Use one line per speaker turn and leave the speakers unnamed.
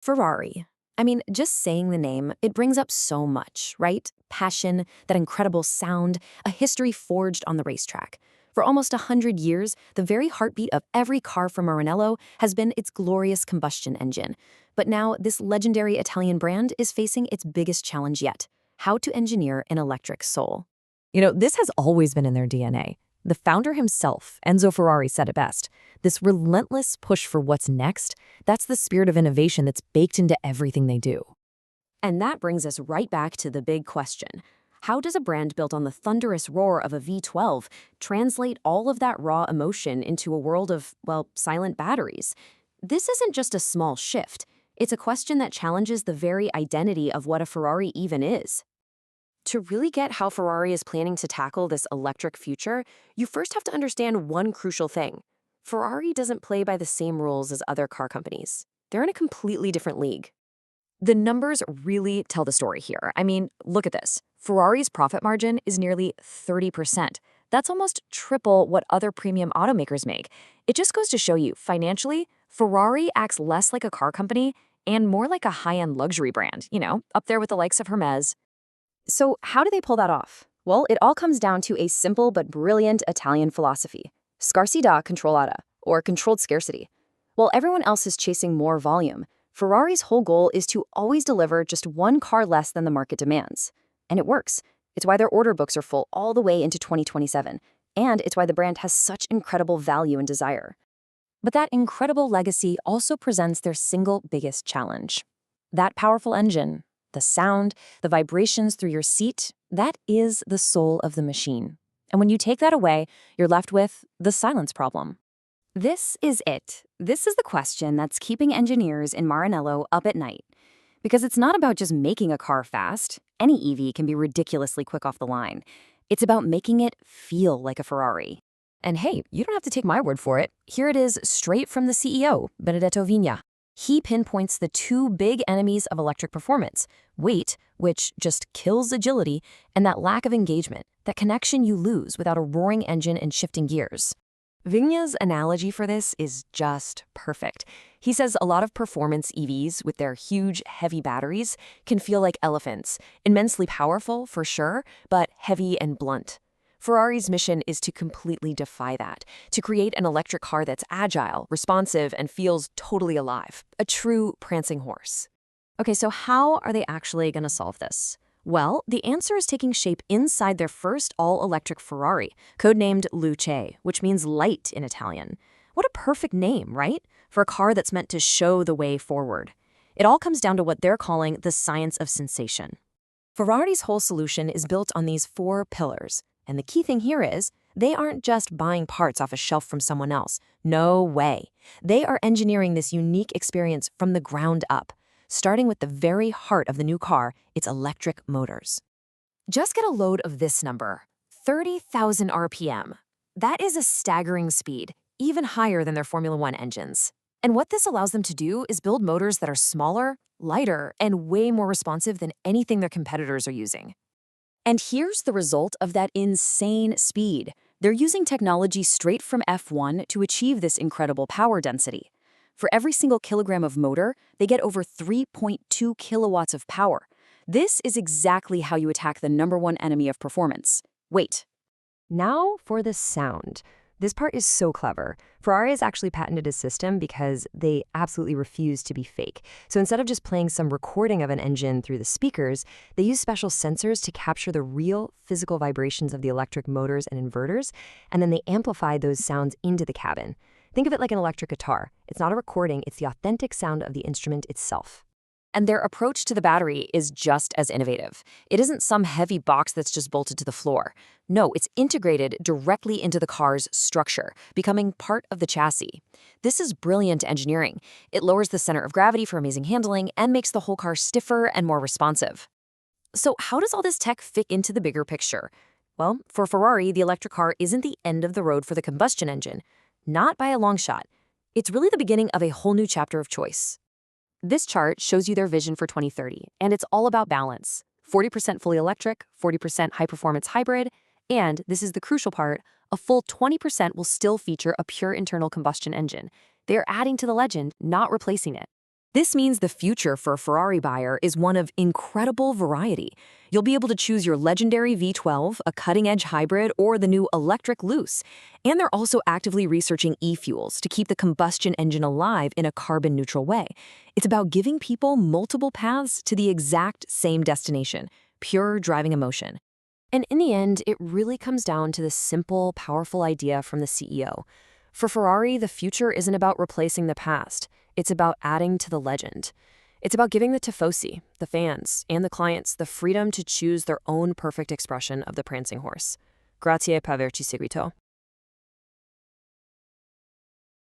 Ferrari. I mean, just saying the name, it brings up so much, right? Passion, that incredible sound, a history forged on the racetrack. For almost 100 years, the very heartbeat of every car from Maranello has been its glorious combustion engine. But now, this legendary Italian brand is facing its biggest challenge yet: how to engineer an electric soul.
This has always been in their DNA. The founder himself, Enzo Ferrari, said it best. This relentless push for what's next, that's the spirit of innovation that's baked into everything they do.
And that brings us right back to the big question. How does a brand built on the thunderous roar of a V12 translate all of that raw emotion into a world of, well, silent batteries? This isn't just a small shift. It's a question that challenges the very identity of what a Ferrari even is. To really get how Ferrari is planning to tackle this electric future, you first have to understand one crucial thing. Ferrari doesn't play by the same rules as other car companies. They're in a completely different league.
The numbers really tell the story here. I mean, look at this. Ferrari's profit margin is nearly 30%. That's almost triple what other premium automakers make. It just goes to show you, financially, Ferrari acts less like a car company and more like a high-end luxury brand, up there with the likes of Hermes.
So how do they pull that off? Well, it all comes down to a simple but brilliant Italian philosophy: scarsità controllata, or controlled scarcity. While everyone else is chasing more volume, Ferrari's whole goal is to always deliver just one car less than the market demands. And it works. It's why their order books are full all the way into 2027, and it's why the brand has such incredible value and desire. But that incredible legacy also presents their single biggest challenge. That powerful engine, the sound, the vibrations through your seat, that is the soul of the machine. And when you take that away, you're left with the silence problem. This is it. This is the question that's keeping engineers in Maranello up at night. Because it's not about just making a car fast. Any EV can be ridiculously quick off the line. It's about making it feel like a Ferrari.
And hey, you don't have to take my word for it. Here it is straight from the CEO, Benedetto Vigna.
He pinpoints the two big enemies of electric performance: weight, which just kills agility, and that lack of engagement, that connection you lose without a roaring engine and shifting gears.
Vigna's analogy for this is just perfect. He says a lot of performance EVs with their huge, heavy batteries can feel like elephants, immensely powerful for sure, but heavy and blunt. Ferrari's mission is to completely defy that, to create an electric car that's agile, responsive, and feels totally alive, a true prancing horse.
Okay, so how are they actually going to solve this? Well, the answer is taking shape inside their first all-electric Ferrari, codenamed Luce, which means light in Italian. What a perfect name, right? For a car that's meant to show the way forward. It all comes down to what they're calling the science of sensation. Ferrari's whole solution is built on these 4 pillars. And the key thing here is, they aren't just buying parts off a shelf from someone else. No way. They are engineering this unique experience from the ground up, starting with the very heart of the new car, its electric motors. Just get a load of this number: 30,000 RPM. That is a staggering speed, even higher than their Formula One engines. And what this allows them to do is build motors that are smaller, lighter, and way more responsive than anything their competitors are using. And here's the result of that insane speed. They're using technology straight from F1 to achieve this incredible power density. For every single kilogram of motor, they get over 3.2 kilowatts of power. This is exactly how you attack the #1 enemy of performance: weight.
Now for the sound. This part is so clever. Ferrari has actually patented a system because they absolutely refuse to be fake. So instead of just playing some recording of an engine through the speakers, they use special sensors to capture the real physical vibrations of the electric motors and inverters, and then they amplify those sounds into the cabin. Think of it like an electric guitar. It's not a recording, it's the authentic sound of the instrument itself.
And their approach to the battery is just as innovative. It isn't some heavy box that's just bolted to the floor. No, it's integrated directly into the car's structure, becoming part of the chassis. This is brilliant engineering. It lowers the center of gravity for amazing handling and makes the whole car stiffer and more responsive. So how does all this tech fit into the bigger picture? Well, for Ferrari, the electric car isn't the end of the road for the combustion engine. Not by a long shot. It's really the beginning of a whole new chapter of choice. This chart shows you their vision for 2030, and it's all about balance. 40% fully electric, 40% high-performance hybrid, and, this is the crucial part, a full 20% will still feature a pure internal combustion engine. They are adding to the legend, not replacing it. This means the future for a Ferrari buyer is one of incredible variety. You'll be able to choose your legendary V12, a cutting-edge hybrid, or the new electric Luce. And they're also actively researching e-fuels to keep the combustion engine alive in a carbon-neutral way. It's about giving people multiple paths to the exact same destination, pure driving emotion.
And in the end, it really comes down to this simple, powerful idea from the CEO. For Ferrari, the future isn't about replacing the past. It's about adding to the legend. It's about giving the tifosi, the fans, and the clients the freedom to choose their own perfect expression of the prancing horse. Grazie per averci seguito.